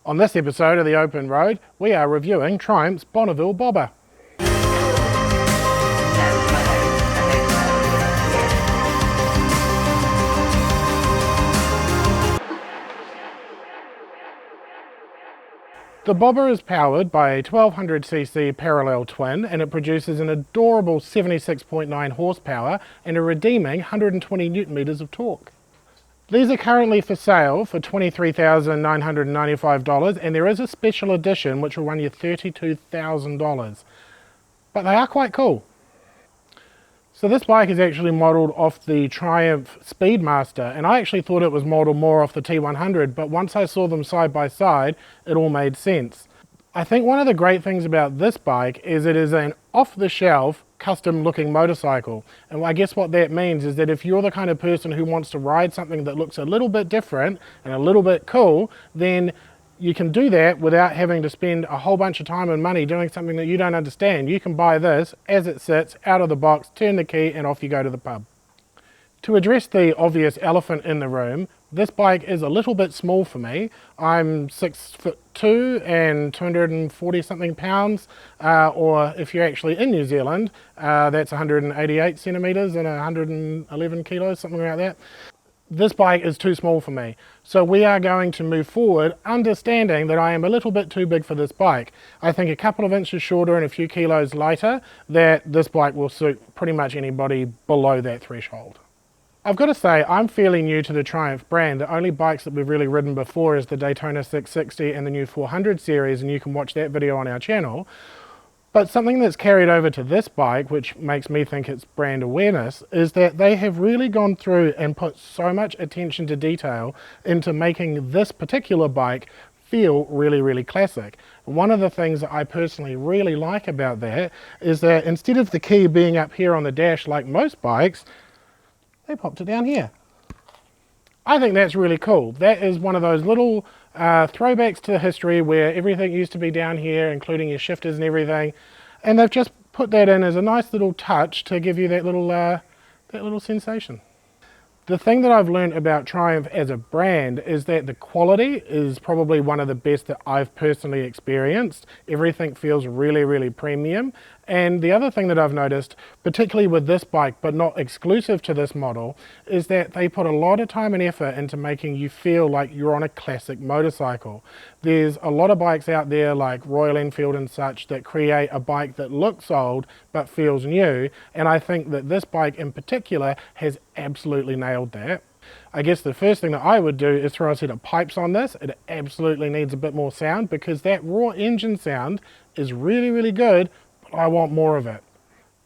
On this episode of The Open Road, we are reviewing Triumph's Bonneville Bobber. The Bobber is powered by a 1200cc parallel twin, and it produces an adorable 76.9 horsepower and a redeeming 120 newton meters of torque. These are currently for sale for $23,995, and there is a special edition which will run you $32,000. But they are quite cool. So this bike is actually modelled off the Triumph Speedmaster, and I actually thought it was modelled more off the T100, but once I saw them side by side, it all made sense. I think one of the great things about this bike is it is an off-the-shelf, custom-looking motorcycle. And I guess what that means is that if you're the kind of person who wants to ride something that looks a little bit different and a little bit cool, then you can do that without having to spend a whole bunch of time and money doing something that you don't understand. You can buy this as it sits, out of the box, turn the key, and off you go to the pub. To address the obvious elephant in the room, this bike is a little bit small for me. I'm 6'2" and 240 something pounds, or if you're actually in New Zealand, that's 188 centimeters and 111 kilos, something like that. This bike is too small for me, so we are going to move forward understanding that I am a little bit too big for this bike. I think a couple of inches shorter and a few kilos lighter, that this bike will suit pretty much anybody below that threshold. I've got to say, I'm fairly new to the Triumph brand. The only bikes that we've really ridden before is the Daytona 660 and the new 400 series, and you can watch that video on our channel. But something that's carried over to this bike, which makes me think it's brand awareness, is that they have really gone through and put so much attention to detail into making this particular bike feel really, really classic. One of the things that I personally really like about that is that instead of the key being up here on the dash like most bikes, they popped it down here. I think that's really cool. That is one of those little throwbacks to history where everything used to be down here, including your shifters and everything, and they've just put that in as a nice little touch to give you that little sensation. The thing that I've learned about Triumph as a brand is that the quality is probably one of the best that I've personally experienced. Everything feels really, really premium. And the other thing that I've noticed, particularly with this bike, but not exclusive to this model, is that they put a lot of time and effort into making you feel like you're on a classic motorcycle. There's a lot of bikes out there like Royal Enfield and such that create a bike that looks old but feels new, and I think that this bike in particular has absolutely nailed that. I guess the first thing that I would do is throw a set of pipes on this. It absolutely needs a bit more sound because that raw engine sound is really, really good, but I want more of it.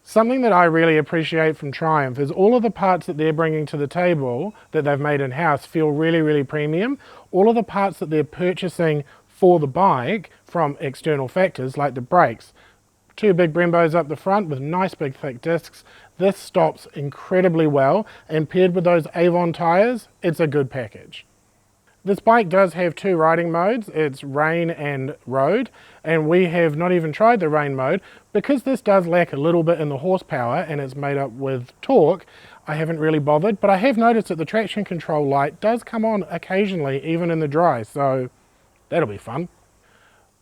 Something that I really appreciate from Triumph is all of the parts that they're bringing to the table that they've made in-house feel really, really premium. All of the parts that they're purchasing for the bike from external factors like the brakes. Two big Brembos up the front with nice big thick discs. This stops incredibly well, and paired with those Avon tyres, it's a good package. This bike does have two riding modes, it's rain and road, and we have not even tried the rain mode. Because this does lack a little bit in the horsepower and it's made up with torque, I haven't really bothered, but I have noticed that the traction control light does come on occasionally, even in the dry, so that'll be fun.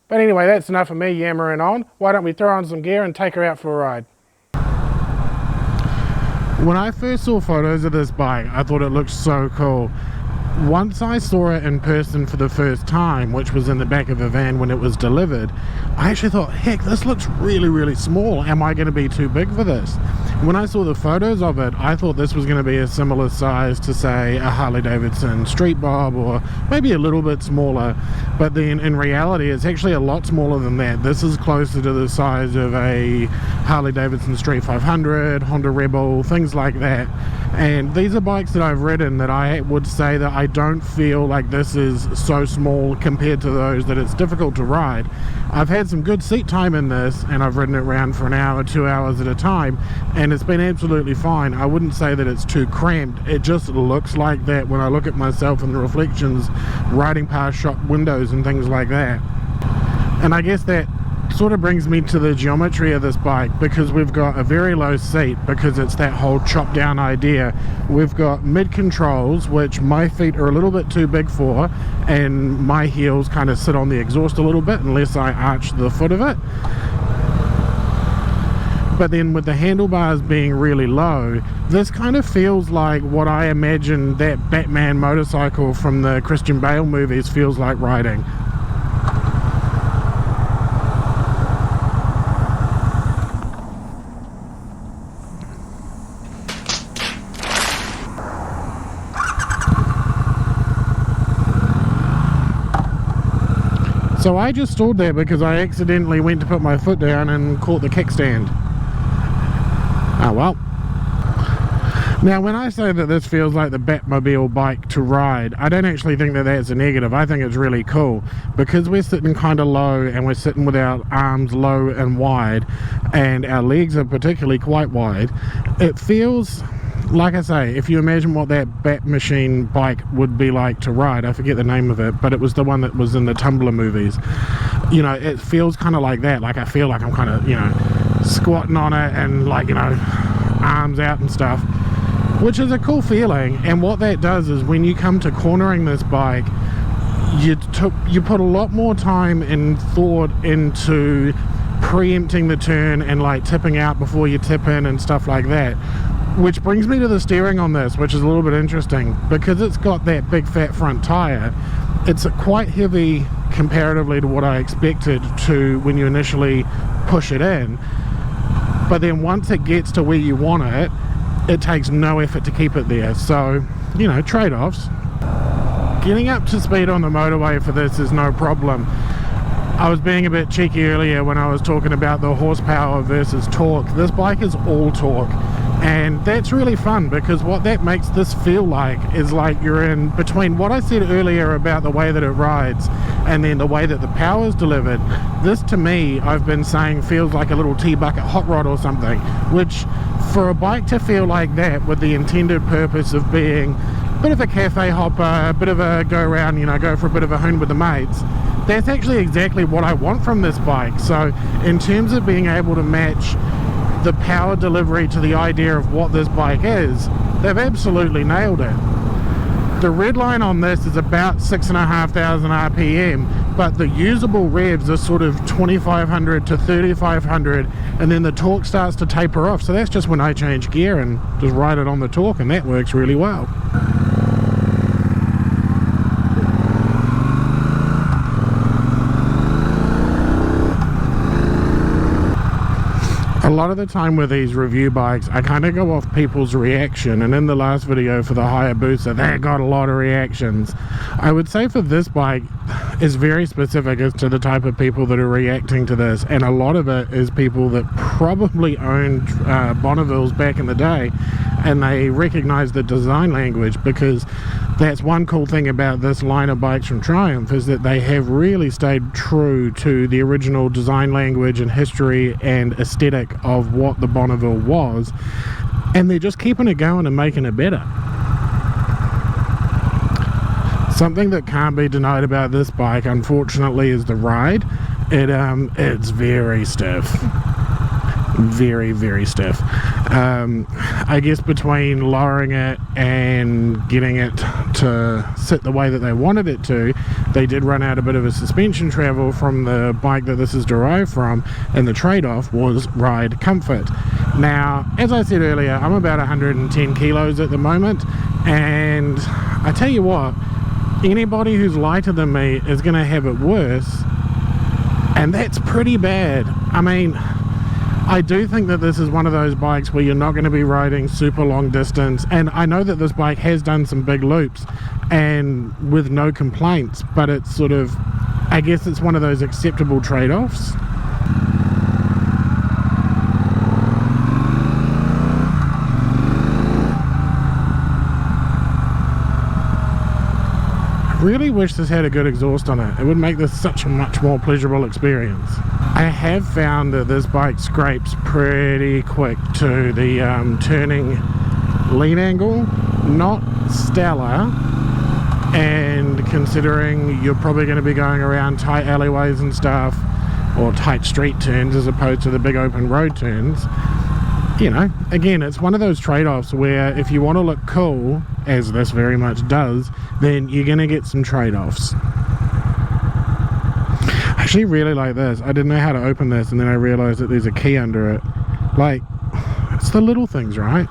But anyway, that's enough of me yammering on. Why don't we throw on some gear and take her out for a ride? When I first saw photos of this bike, I thought it looked so cool. Once I saw it in person for the first time, which was in the back of a van when it was delivered, I actually thought, heck, this looks really, really small. Am I going to be too big for this? When I saw the photos of it, I thought this was going to be a similar size to, say, a Harley-Davidson Street Bob, or maybe a little bit smaller. But then in reality, it's actually a lot smaller than that. This is closer to the size of a Harley-Davidson Street 500, Honda Rebel, things like that. And these are bikes that I've ridden that I would say that I don't feel like this is so small compared to those that it's difficult to ride. I've had some good seat time in this, and I've ridden it around for an hour, 2 hours at a time, and it's been absolutely fine. I wouldn't say that it's too cramped. It just looks like that when I look at myself in the reflections riding past shop windows and things like that. And I guess that Sort of brings me to the geometry of this bike, because we've got a very low seat because it's that whole chop down idea. We've got mid controls, which my feet are a little bit too big for, and my heels kind of sit on the exhaust a little bit unless I arch the foot of it. But then with the handlebars being really low, this kind of feels like what I imagine that Batman motorcycle from the Christian Bale movies feels like riding. So I just stalled there because I accidentally went to put my foot down and caught the kickstand. Oh well. Now when I say that this feels like the Batmobile bike to ride, I don't actually think that that's a negative. I think it's really cool because we're sitting kind of low, and we're sitting with our arms low and wide, and our legs are particularly quite wide. It feels, like I say, if you imagine what that Bat Machine bike would be like to ride, I forget the name of it, but it was the one that was in the Tumbler movies. You know, it feels kind of like that. Like I feel like I'm kind of, you know, squatting on it and, like, you know, arms out and stuff, which is a cool feeling. And what that does is when you come to cornering this bike, you put a lot more time and thought into preempting the turn and like tipping out before you tip in and stuff like that. Which brings me to the steering on this, which is a little bit interesting because it's got that big fat front tire. It's quite heavy comparatively to what I expected to when you initially push it in, but then once it gets to where you want it, it takes no effort to keep it there. So, you know, trade-offs. Getting up to speed on the motorway for this is no problem. I was being a bit cheeky earlier when I was talking about the horsepower versus torque. This bike is all torque, and that's really fun because what that makes this feel like is like you're in between what I said earlier about the way that it rides and then the way that the power is delivered. This, to me, I've been saying feels like a little T-bucket hot rod or something, which for a bike to feel like that with the intended purpose of being a bit of a cafe hopper, a bit of a go around, you know, go for a bit of a hoon with the mates, that's actually exactly what I want from this bike. So in terms of being able to match the power delivery to the idea of what this bike is, they've absolutely nailed it. The red line on this is about 6,500 RPM, but the usable revs are sort of 2,500 to 3,500, and then the torque starts to taper off. So that's just when I change gear and just ride it on the torque, and that works really well. A lot of the time with these review bikes, I kind of go off people's reaction, and in the last video for the Hayabusa, that got a lot of reactions. I would say for this bike, it's very specific as to the type of people that are reacting to this, and a lot of it is people that probably owned Bonnevilles back in the day, and they recognize the design language, because that's one cool thing about this line of bikes from Triumph, is that they have really stayed true to the original design language and history and aesthetic of what the Bonneville was, and they're just keeping it going and making it better. Something that can't be denied about this bike, unfortunately, is the ride. It's very stiff. Very, very stiff. I guess between lowering it and getting it to sit the way that they wanted it to, they did run out a bit of a suspension travel from the bike that this is derived from, and the trade-off was ride comfort. Now, as I said earlier, I'm about 110 kilos at the moment, and I tell you what, anybody who's lighter than me is going to have it worse, and that's pretty bad. I mean, I do think that this is one of those bikes where you're not going to be riding super long distance, and I know that this bike has done some big loops and with no complaints, but it's sort of, I guess it's one of those acceptable trade-offs. I really wish this had a good exhaust on it. It would make this such a much more pleasurable experience. I have found that this bike scrapes pretty quick to the turning lean angle. Not stellar, and considering you're probably going to be going around tight alleyways and stuff, or tight street turns as opposed to the big open road turns. You know, again, it's one of those trade-offs where if you want to look cool, as this very much does, then you're going to get some trade-offs. I actually really like this. I didn't know how to open this, and then I realized that there's a key under it. Like, it's the little things, right?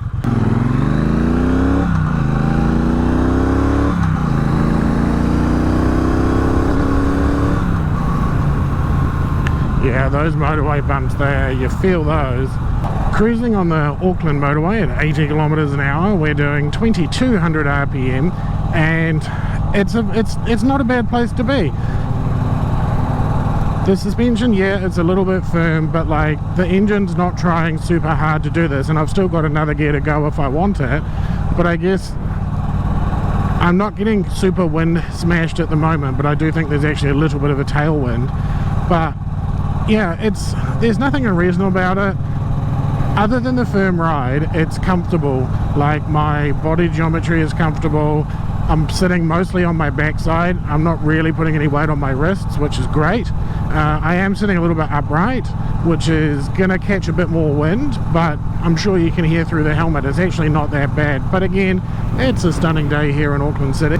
Yeah, those motorway bumps there, you feel those. Cruising on the Auckland motorway at 80 kilometers an hour, we're doing 2200 RPM, and it's not a bad place to be. The suspension, yeah, it's a little bit firm, but like the engine's not trying super hard to do this, and I've still got another gear to go if I want it, but I guess I'm not getting super wind smashed at the moment, but I do think there's actually a little bit of a tailwind. But yeah, there's nothing unreasonable about it. Other than the firm ride, it's comfortable. Like, my body geometry is comfortable. I'm sitting mostly on my backside. I'm not really putting any weight on my wrists, which is great. I am sitting a little bit upright, which is gonna catch a bit more wind, but I'm sure you can hear through the helmet. It's actually not that bad. But again, it's a stunning day here in Auckland City.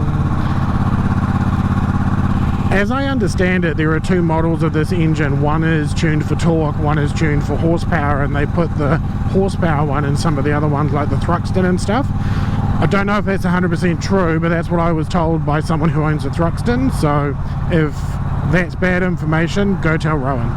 As I understand it, there are two models of this engine. One is tuned for torque, one is tuned for horsepower, and they put the horsepower one in some of the other ones like the Thruxton and stuff. I don't know if that's 100% true, but that's what I was told by someone who owns a Thruxton, so if that's bad information, go tell Rowan.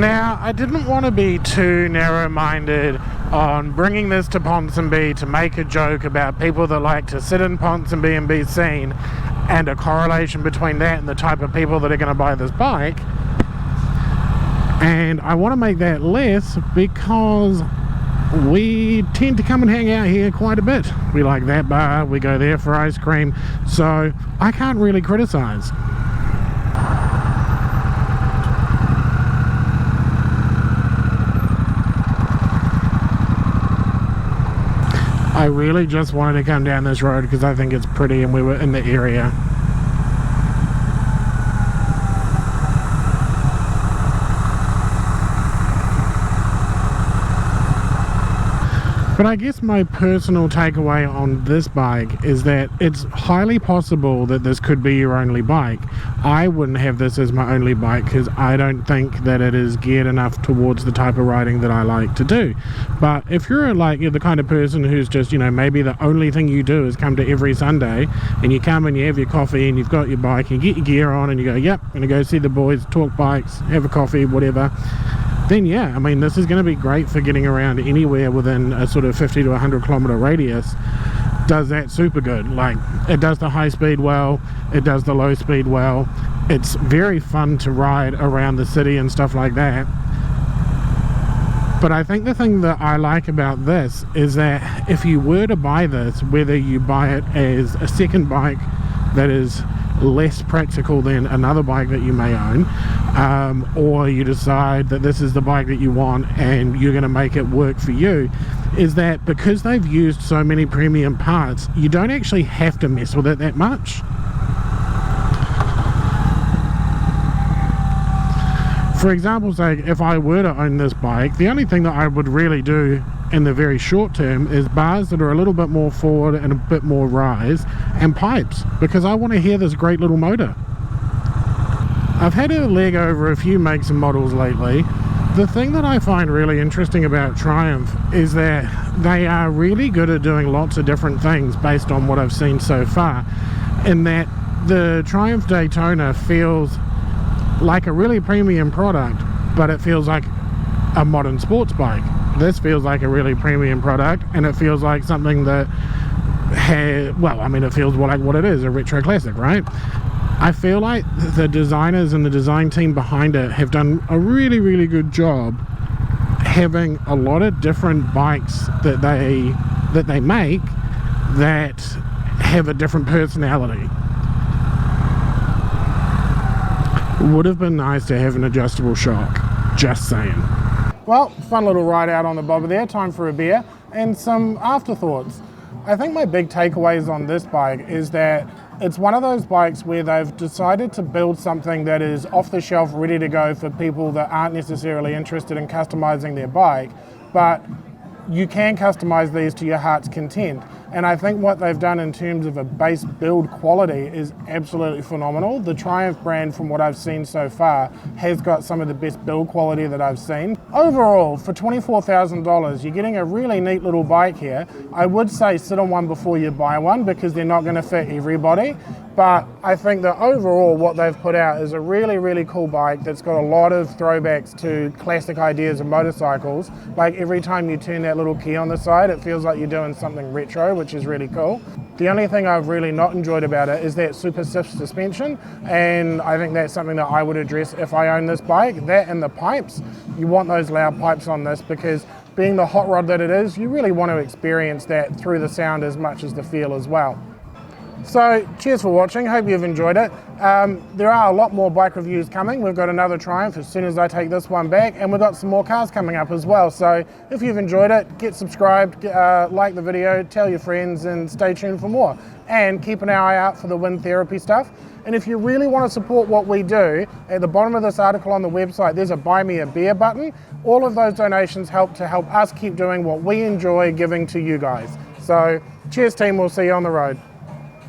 Now, I didn't want to be too narrow-minded on bringing this to Ponsonby to make a joke about people that like to sit in Ponsonby and be seen, and a correlation between that and the type of people that are going to buy this bike. And I want to make that less because we tend to come and hang out here quite a bit. We like that bar, we go there for ice cream, so I can't really criticize. I really just wanted to come down this road because I think it's pretty and we were in the area. But I guess my personal takeaway on this bike is that it's highly possible that this could be your only bike. I wouldn't have this as my only bike because I don't think that it is geared enough towards the type of riding that I like to do. But if you're the kind of person who's just, you know, maybe the only thing you do is come to every Sunday, and you come and you have your coffee and you've got your bike and you get your gear on and you go, yep, I'm going to go see the boys, talk bikes, have a coffee, whatever, then yeah, I mean, this is going to be great for getting around anywhere within a sort of 50 to 100 kilometer radius. Does that super good. Like, it does the high speed well, it does the low speed well. It's very fun to ride around the city and stuff like that. But I think the thing that I like about this is that if you were to buy this, whether you buy it as a second bike that is less practical than another bike that you may own, or you decide that this is the bike that you want and you're going to make it work for you, is that because they've used so many premium parts, you don't actually have to mess with it that much. For example's sake, if I were to own this bike, the only thing that I would really do in the very short term is bars that are a little bit more forward and a bit more rise, and pipes, because I want to hear this great little motor. I've had a leg over a few makes and models lately. The thing that I find really interesting about Triumph is that they are really good at doing lots of different things based on what I've seen so far, in that the Triumph Daytona feels like a really premium product, but it feels like a modern sports bike. This feels like a really premium product, and it feels like something that it feels like what it is, a retro classic, right? I feel like the designers and the design team behind it have done a really, really good job having a lot of different bikes that they make that have a different personality. Would have been nice to have an adjustable shock, just saying. Well, fun little ride out on the bobber there, time for a beer, and some afterthoughts. I think my big takeaways on this bike is that it's one of those bikes where they've decided to build something that is off the shelf, ready to go for people that aren't necessarily interested in customizing their bike, but you can customize these to your heart's content. And I think what they've done in terms of a base build quality is absolutely phenomenal. The Triumph brand, from what I've seen so far, has got some of the best build quality that I've seen. Overall, for $24,000, you're getting a really neat little bike here. I would say sit on one before you buy one because they're not going to fit everybody. But I think that overall what they've put out is a really, really cool bike that's got a lot of throwbacks to classic ideas of motorcycles. Like every time you turn that little key on the side, it feels like you're doing something retro, which is really cool. The only thing I've really not enjoyed about it is that super stiff suspension, and I think that's something that I would address if I own this bike. That and the pipes, you want those loud pipes on this because being the hot rod that it is, you really want to experience that through the sound as much as the feel as well. So cheers for watching, hope you've enjoyed it. There are a lot more bike reviews coming. We've got another Triumph as soon as I take this one back, and we've got some more cars coming up as well. So if you've enjoyed it, get subscribed, like the video, tell your friends, and stay tuned for more. And keep an eye out for the wind therapy stuff. And if you really want to support what we do, at the bottom of this article on the website, there's a Buy Me a Beer button. All of those donations help us keep doing what we enjoy giving to you guys. So cheers team, we'll see you on the road.